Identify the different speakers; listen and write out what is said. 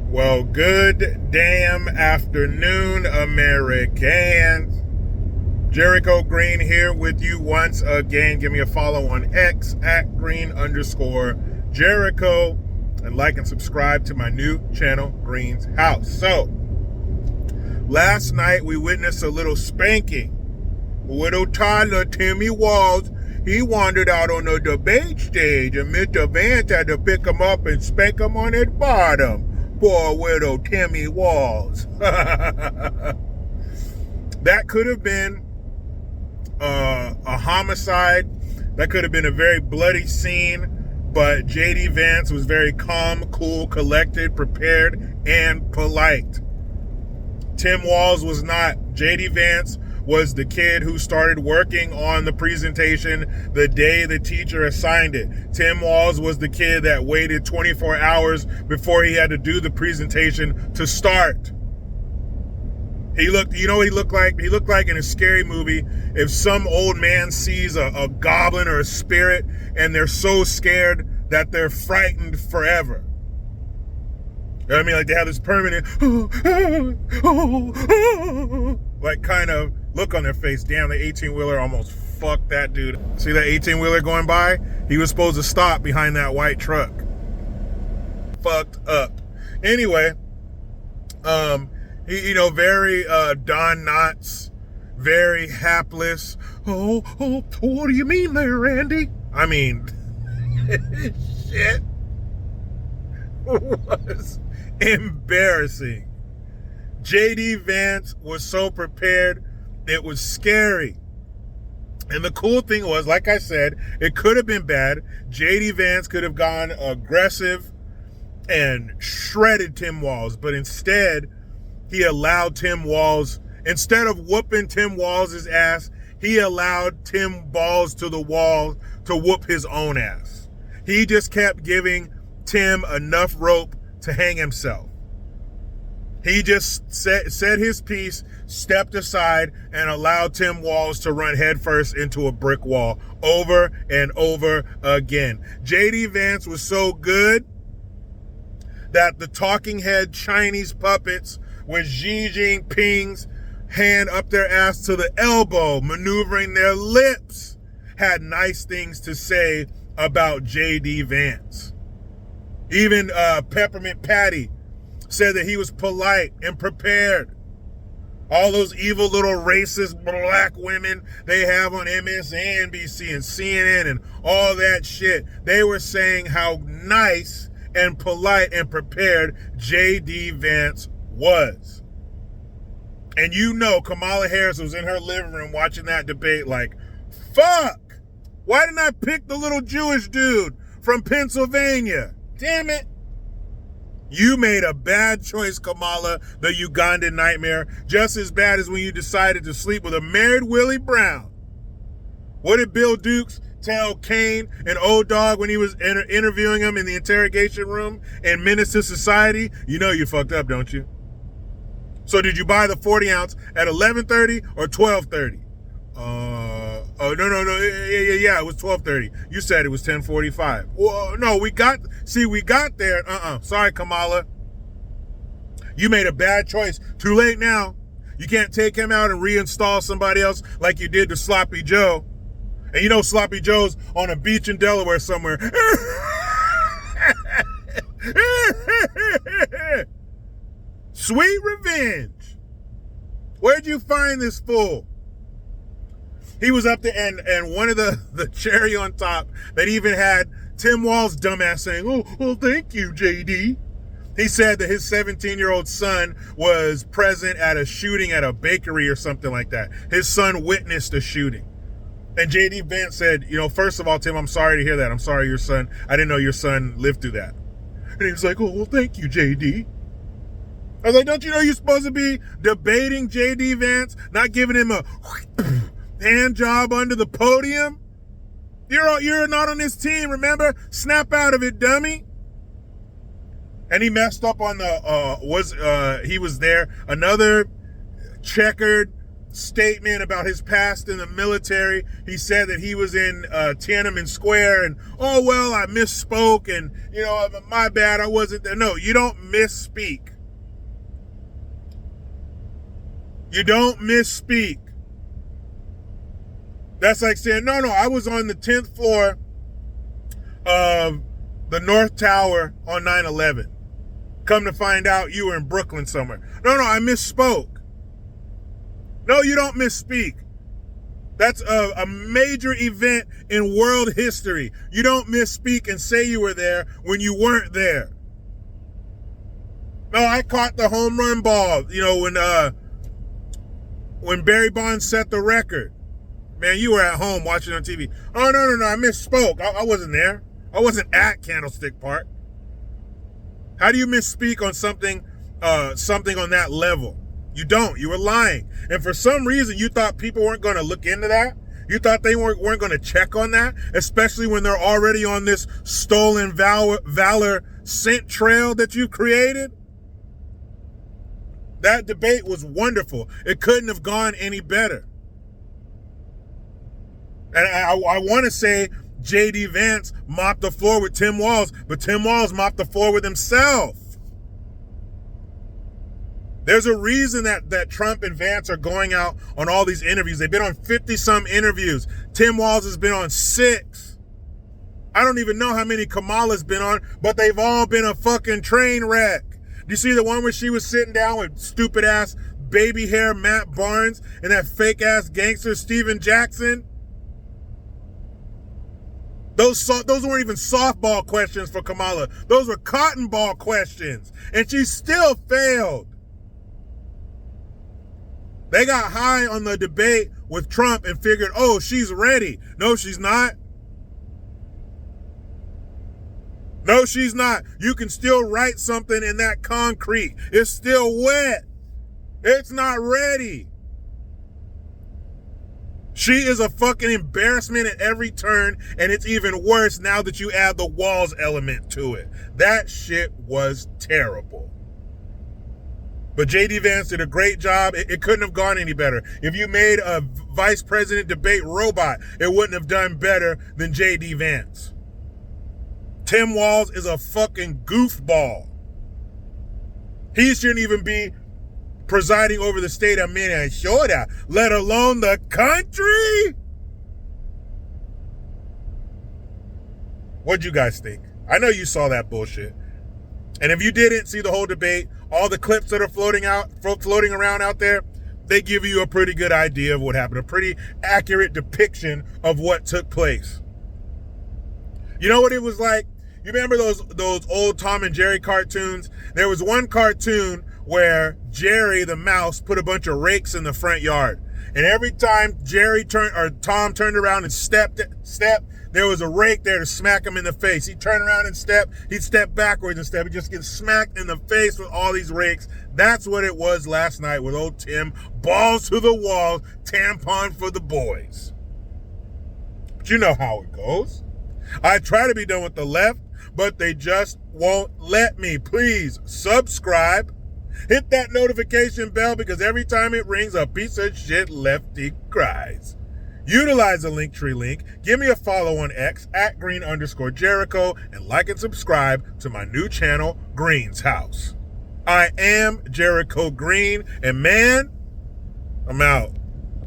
Speaker 1: Well, good damn afternoon, Americans. Jericho Green here with you once again. Give me a follow on X at Green_Jericho and like and subscribe to my new channel, Green's House. So, last night we witnessed a little spanking. Little toddler Tim Walz, he wandered out on the debate stage and Mr. Vance had to pick him up and spank him on his bottom. Poor little Timmy Walz. That could have been a homicide. That could have been a very bloody scene, but J.D. Vance was very calm, cool, collected, prepared, and polite. Tim Walz was not. J.D. Vance was the kid who started working on the presentation the day the teacher assigned it. Tim Walz was the kid that waited 24 hours before he had to do the presentation to start. He looked, you know what he looked like? He looked like in a scary movie if some old man sees a goblin or a spirit and they're so scared that they're frightened forever. You know what I mean? Like they have this permanent, like kind of look on their face. Damn, the 18-wheeler almost fucked that dude. See that 18-wheeler going by? He was supposed to stop behind that white truck. Fucked up. Anyway, he, very Don Knotts, very hapless. Oh, what do you mean there, Randy? I mean, shit was embarrassing. J.D. Vance was so prepared, it was scary. And the cool thing was, like I said, it could have been bad. J.D. Vance could have gone aggressive and shredded Tim Walz, but instead, he allowed Tim Walz, instead of whooping Tim Walz's ass, he allowed Tim balls to the wall to whoop his own ass. He just kept giving Tim enough rope to hang himself. He just said his piece, stepped aside, and allowed Tim Walz to run headfirst into a brick wall over and over again. J.D. Vance was so good that the talking head Chinese puppets with Xi Jinping's hand up their ass to the elbow, maneuvering their lips, had nice things to say about J.D. Vance. Even Peppermint Patty said that he was polite and prepared. All those evil little racist black women they have on MSNBC and CNN and all that shit, they were saying how nice and polite and prepared J.D. Vance was. And Kamala Harris was in her living room watching that debate like, fuck, why didn't I pick the little Jewish dude from Pennsylvania? Damn it. You made a bad choice, Kamala, the Ugandan nightmare, just as bad as when you decided to sleep with a married Willie Brown. What did Bill Dukes tell Kane and Old Dog when he was interviewing him in the interrogation room in Menace to Society? You know you fucked up, don't you? So did you buy the 40 ounce at 11:30 or 12:30? No, it was 12:30. You said it was 10:45. Well, no, we got there. Sorry, Kamala. You made a bad choice. Too late now. You can't take him out and reinstall somebody else like you did to Sloppy Joe. And Sloppy Joe's on a beach in Delaware somewhere. Sweet revenge. Where'd you find this fool? He was up there, and one of the cherry on top that even had Tim Walz dumbass saying, oh, thank you, JD. He said that his 17-year-old son was present at a shooting at a bakery or something like that. His son witnessed a shooting. And JD Vance said, first of all, Tim, I'm sorry to hear that. I'm sorry I didn't know your son lived through that. And he was like, oh, well, thank you, JD. I was like, don't you know you're supposed to be debating J.D. Vance, not giving him a hand job under the podium? You're not on this team, remember? Snap out of it, dummy. And he messed up on he was there. Another checkered statement about his past in the military. He said that he was in Tiananmen Square and, oh, well, I misspoke and, my bad, I wasn't there. No, you don't misspeak. You don't misspeak. That's like saying, no, I was on the 10th floor of the North Tower on 9/11. Come to find out you were in Brooklyn somewhere. No, I misspoke. No, you don't misspeak. That's a major event in world history. You don't misspeak and say you were there when you weren't there. No, I caught the home run ball, when Barry Bonds set the record. Man, you were at home watching on TV. Oh, no, I misspoke. I wasn't there. I wasn't at Candlestick Park. How do you misspeak on something on that level? You don't. You were lying. And for some reason, you thought people weren't going to look into that. You thought they weren't going to check on that, especially when they're already on this stolen valor scent trail that you created. That debate was wonderful. It couldn't have gone any better. And I want to say J.D. Vance mopped the floor with Tim Walz, but Tim Walz mopped the floor with himself. There's a reason that Trump and Vance are going out on all these interviews. They've been on 50-some interviews. Tim Walz has been on 6. I don't even know how many Kamala's been on, but they've all been a fucking train wreck. Do you see the one where she was sitting down with stupid-ass baby hair Matt Barnes and that fake-ass gangster Steven Jackson? Those weren't even softball questions for Kamala. Those were cotton ball questions. And she still failed. They got high on the debate with Trump and figured, oh, she's ready. No, she's not. No, she's not. You can still write something in that concrete. It's still wet. It's not ready. She is a fucking embarrassment at every turn, and it's even worse now that you add the Walz element to it. That shit was terrible. But J.D. Vance did a great job. It couldn't have gone any better. If you made a vice president debate robot, it wouldn't have done better than J.D. Vance. Tim Walz is a fucking goofball. He shouldn't even be presiding over the state of Minnesota, let alone the country. What'd you guys think? I know you saw that bullshit. And if you didn't see the whole debate, all the clips that are floating around out there, they give you a pretty good idea of what happened, a pretty accurate depiction of what took place. You know what it was like? You remember those old Tom and Jerry cartoons? There was one cartoon where Jerry the mouse put a bunch of rakes in the front yard. And every time Tom turned around and stepped, there was a rake there to smack him in the face. He'd turn around and he'd step backwards and step. He'd just get smacked in the face with all these rakes. That's what it was last night with old Tim. Balls to the wall, tampon for the boys. But you know how it goes. I try to be done with the left, but they just won't let me. Please subscribe. Hit that notification bell because every time it rings, a piece of shit lefty cries. Utilize the Linktree link. Give me a follow on X at @green_Jericho and like and subscribe to my new channel, Green's House. I am Jericho Green, and man, I'm out.